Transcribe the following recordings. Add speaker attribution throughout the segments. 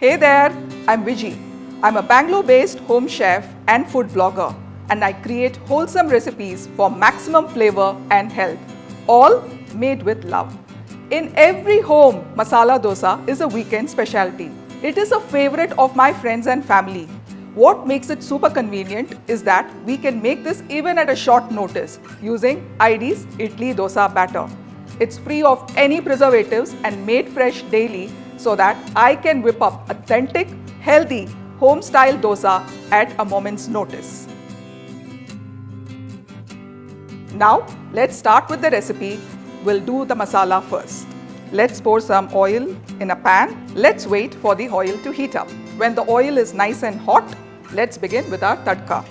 Speaker 1: Hey there, I'm Viji. I'm a Bangalore-based home chef and food blogger, and I create wholesome recipes for maximum flavor and health, all made with love. In every home, Masala Dosa is a weekend specialty. It is a favorite of my friends and family. What makes it super convenient is that we can make this even at a short notice using ID's Idly Dosa Batter. It's free of any preservatives and made fresh daily so that I can whip up authentic, healthy, home-style dosa at a moment's notice. Now, let's start with the recipe. We'll do the masala first. Let's pour some oil in a pan. Let's wait for the oil to heat up. When the oil is nice and hot, let's begin with our tadka.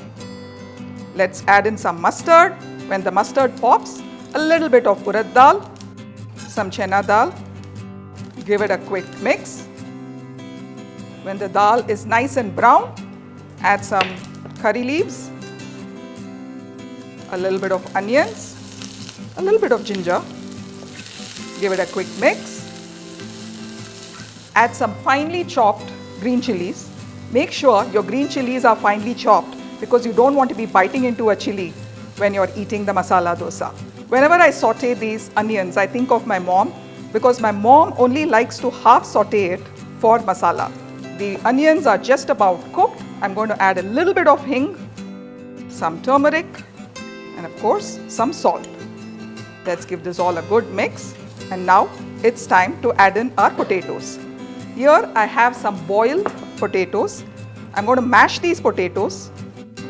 Speaker 1: Let's add in some mustard. When the mustard pops, a little bit of urad dal, some chena dal. Give it a quick mix. When the dal is nice and brown, add some curry leaves, a little bit of onions, a little bit of ginger. Give it a quick mix. Add some finely chopped green chilies. Make sure your green chilies are finely chopped because you don't want to be biting into a chili when you're eating the masala dosa. Whenever I saute these onions, I think of my mom because my mom only likes to half saute it for masala. The onions are just about cooked. I'm going to add a little bit of hing, some turmeric, and of course some salt. Let's give this all a good mix. And now it's time to add in our potatoes. Here I have some boiled potatoes. I'm going to mash these potatoes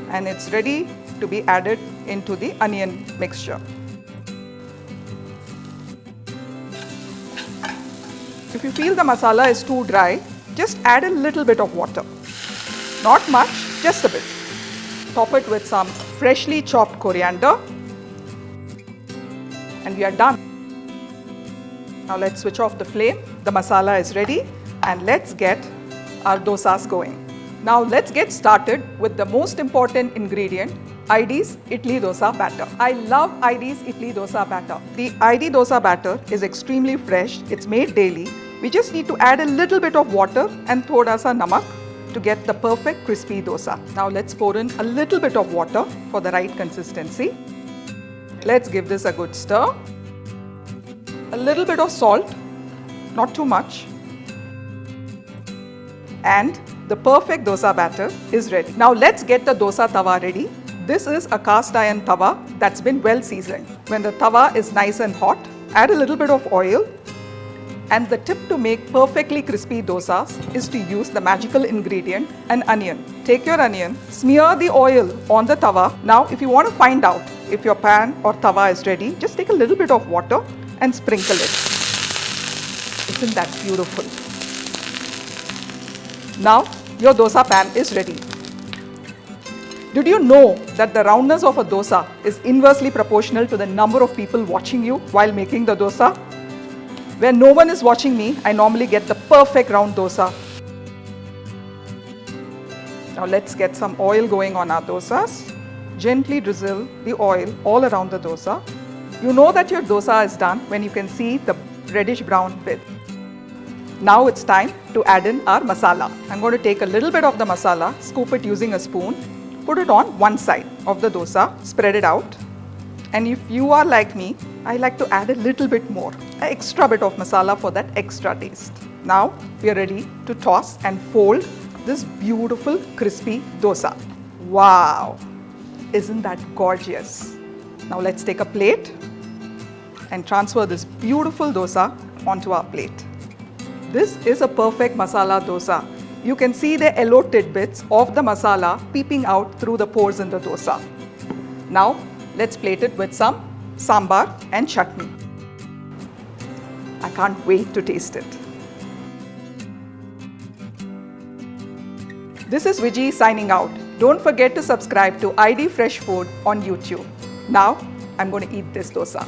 Speaker 1: and it's ready to be added into the onion mixture. If you feel the masala is too dry, just add a little bit of water. Not much, just a bit. Top it with some freshly chopped coriander. And we are done. Now let's switch off the flame. The masala is ready and let's get our dosas going. Now let's get started with the most important ingredient, ID's Idly Dosa Batter. I love ID's Idly Dosa Batter. The ID Dosa Batter is extremely fresh. It's made daily. We just need to add a little bit of water and thoda sa namak to get the perfect crispy dosa. Now let's pour in a little bit of water for the right consistency. Let's give this a good stir. A little bit of salt, not too much. And the perfect dosa batter is ready. Now let's get the dosa tawa ready. This is a cast iron tawa that's been well seasoned. When the tawa is nice and hot, add a little bit of oil. And the tip to make perfectly crispy dosas is to use the magical ingredient, an onion. Take your onion, smear the oil on the tawa. Now if you want to find out if your pan or tawa is ready, just take a little bit of water and sprinkle it. Isn't that beautiful? Now your dosa pan is ready. Did you know that the roundness of a dosa is inversely proportional to the number of people watching you while making the dosa? When no one is watching me, I normally get the perfect round dosa. Now let's get some oil going on our dosas. Gently drizzle the oil all around the dosa. You know that your dosa is done when you can see the reddish brown bit. Now it's time to add in our masala. I'm going to take a little bit of the masala, scoop it using a spoon, put it on one side of the dosa, spread it out. And if you are like me, I like to add a little bit more, an extra bit of masala for that extra taste. Now we are ready to toss and fold this beautiful crispy dosa. Wow! Isn't that gorgeous? Now let's take a plate and transfer this beautiful dosa onto our plate. This is a perfect masala dosa. You can see the yellow tidbits of the masala peeping out through the pores in the dosa. Now let's plate it with some sambar and chutney. I can't wait to taste it. This is Viji signing out. Don't forget to subscribe to ID Fresh Food on YouTube. Now I'm going to eat this dosa.